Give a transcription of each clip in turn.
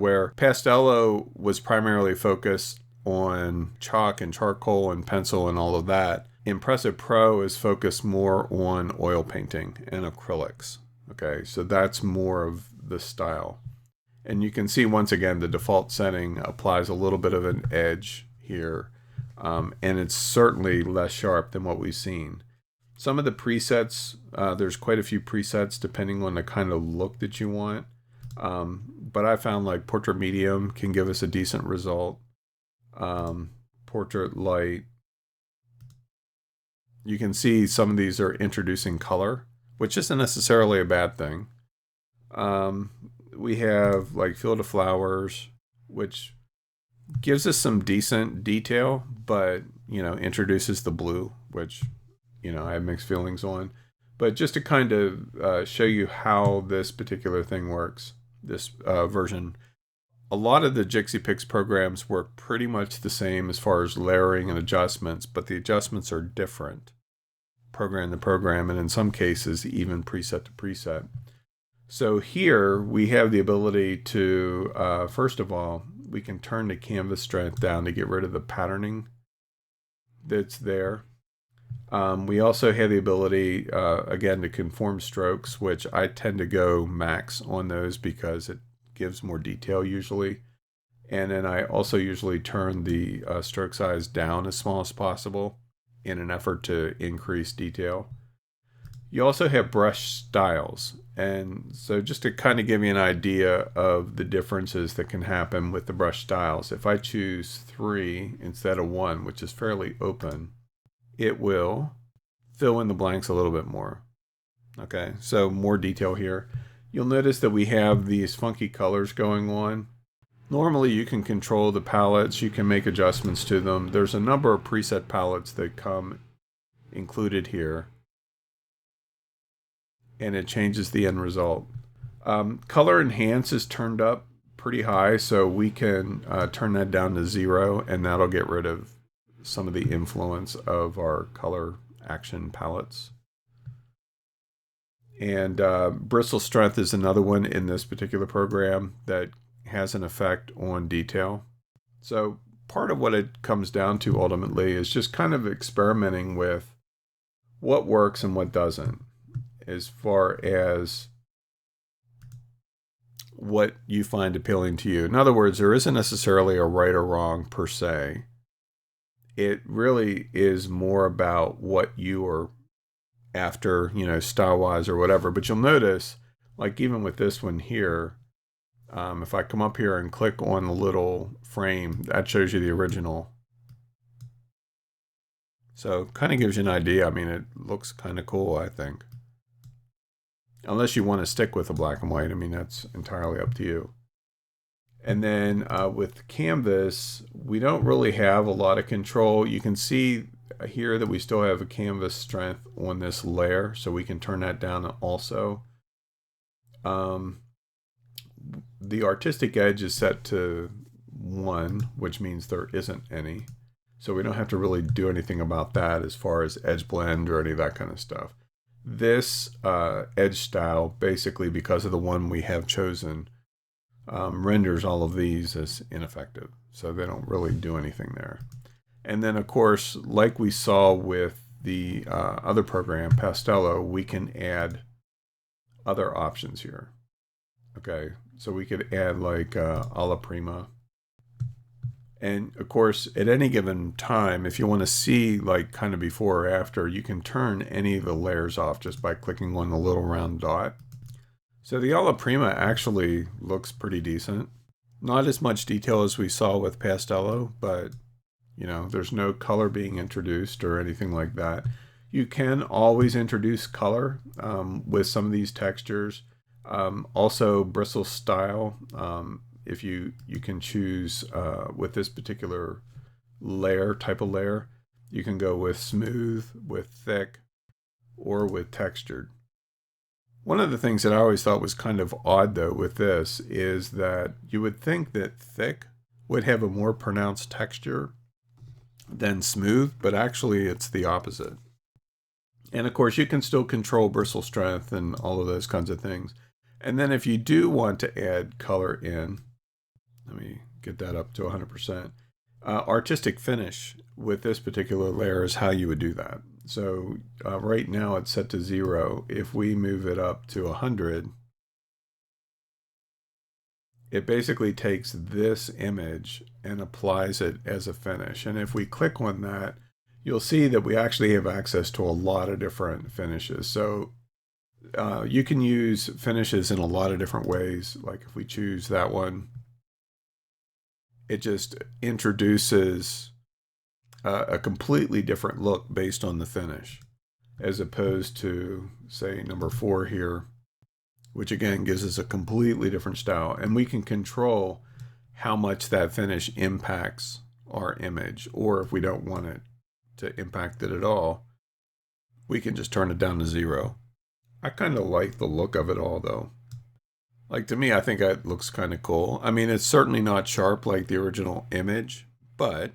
where Pastello was primarily focused on chalk and charcoal and pencil and all of that. Impressa Pro is focused more on oil painting and acrylics. Okay, so that's more of the style. And you can see once again the default setting applies a little bit of an edge here, and it's certainly less sharp than what we've seen. Some of the presets, there's quite a few presets depending on the kind of look that you want. But I found like Portrait Medium can give us a decent result. Portrait Light. You can see some of these are introducing color, which isn't necessarily a bad thing. We have like Field of Flowers, which gives us some decent detail, but, introduces the blue, which, I have mixed feelings on. But just to kind of show you how this particular thing works, this version, a lot of the JixiPix programs work pretty much the same as far as layering and adjustments, but the adjustments are different program to program, and in some cases even preset to preset. So here we have the ability to, first of all, we can turn the canvas strength down to get rid of the patterning that's there. We also have the ability, again, to conform strokes, which I tend to go max on those because it gives more detail usually. And then I also usually turn the stroke size down as small as possible in an effort to increase detail. You also have brush styles. And so just to kind of give you an idea of the differences that can happen with the brush styles, if I choose 3 instead of 1, which is fairly open, it will fill in the blanks a little bit more. Okay, so more detail here. You'll notice that we have these funky colors going on. Normally you can control the palettes, you can make adjustments to them. There's a number of preset palettes that come included here, and it changes the end result. Color Enhance is turned up pretty high, so we can turn that down to 0, and that'll get rid of some of the influence of our color action palettes. And Bristle Strength is another one in this particular program that has an effect on detail. So part of what it comes down to ultimately is just kind of experimenting with what works and what doesn't, as far as what you find appealing to you. In other words, there isn't necessarily a right or wrong per se. It really is more about what you are after, style-wise or whatever. But you'll notice, like even with this one here, if I come up here and click on the little frame, that shows you the original. So kind of gives you an idea. I mean, it looks kind of cool, I think. Unless you want to stick with the black and white. I mean, that's entirely up to you. And then with canvas, we don't really have a lot of control. You can see here that we still have a canvas strength on this layer, so we can turn that down also. The artistic edge is set to 1, which means there isn't any. So we don't have to really do anything about that as far as edge blend or any of that kind of stuff. This edge style, basically because of the one we have chosen, renders all of these as ineffective. So they don't really do anything there. And then, of course, like we saw with the other program, Pastello, we can add other options here. Okay, so we could add like Alla Prima. And of course, at any given time, if you want to see like kind of before or after, you can turn any of the layers off just by clicking on the little round dot. So the Alla Prima actually looks pretty decent. Not as much detail as we saw with Pastello, but there's no color being introduced or anything like that. You can always introduce color with some of these textures. Also Bristle Style, if you can choose with this particular type of layer, you can go with smooth, with thick, or with textured. One of the things that I always thought was kind of odd though with this is that you would think that thick would have a more pronounced texture than smooth, but actually it's the opposite. And of course you can still control bristle strength and all of those kinds of things. And then if you do want to add color in, Let me get that up to 100%. Artistic finish with this particular layer is how you would do that. So right now it's set to 0. If we move it up to 100, it basically takes this image and applies it as a finish. And if we click on that, you'll see that we actually have access to a lot of different finishes. So you can use finishes in a lot of different ways. Like if we choose that one, it just introduces a completely different look based on the finish, as opposed to, say, number 4 here, which again gives us a completely different style. And we can control how much that finish impacts our image, or if we don't want it to impact it at all, we can just turn it down to 0. I kind of like the look of it all, though. Like, to me, I think it looks kind of cool. I mean, it's certainly not sharp like the original image, but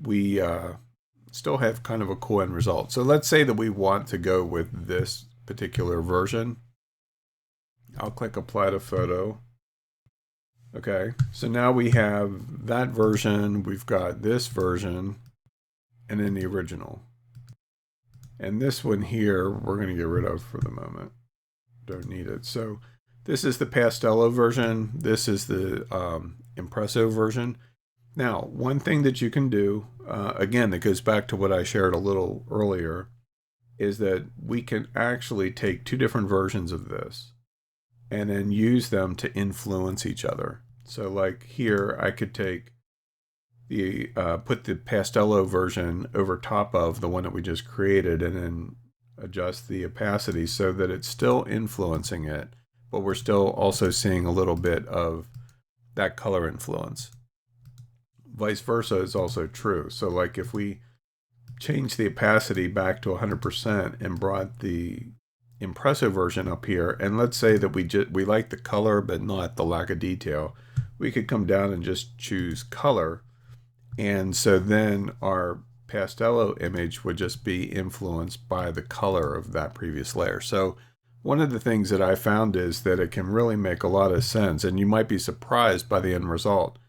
we still have kind of a cool end result. So let's say that we want to go with this particular version. I'll click Apply to Photo. Okay, so now we have that version, we've got this version, and then the original. And this one here, we're going to get rid of for the moment. Don't need it. So this is the Pastello version. This is the Impresso version. Now, one thing that you can do, again, that goes back to what I shared a little earlier, is that we can actually take 2 different versions of this and then use them to influence each other. So like here, I could take the put the Pastello version over top of the one that we just created and then adjust the opacity so that it's still influencing it, but we're still also seeing a little bit of that color influence. Vice versa is also true. So like if we change the opacity back to 100% and brought the Impresso version up here, and let's say that we like the color but not the lack of detail, we could come down and just choose color, and so then our Pastello image would just be influenced by the color of that previous layer. So one of the things that I found is that it can really make a lot of sense, and you might be surprised by the end result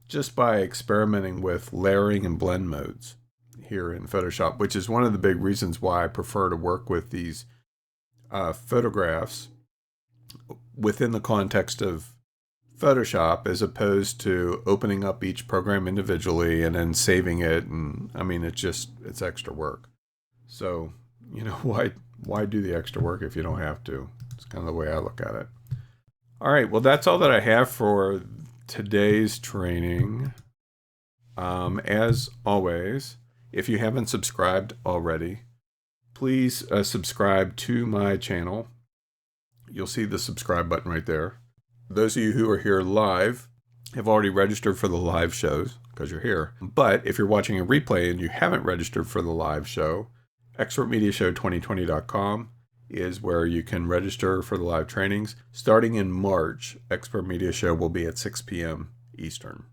just by experimenting with layering and blend modes here in Photoshop, which is one of the big reasons why I prefer to work with these photographs within the context of Photoshop as opposed to opening up each program individually and then saving it. And I mean, it's extra work. So, you know, why do the extra work if you don't have to? It's kind of the way I look at it. All right, well, that's all that I have for today's training. As always, if you haven't subscribed already, please subscribe to my channel. You'll see the subscribe button right there. Those of you who are here live have already registered for the live shows because you're here. But if you're watching a replay and you haven't registered for the live show, expertmediashow2020.com is where you can register for the live trainings. Starting in March, Expert Media Show will be at 6 p.m. Eastern.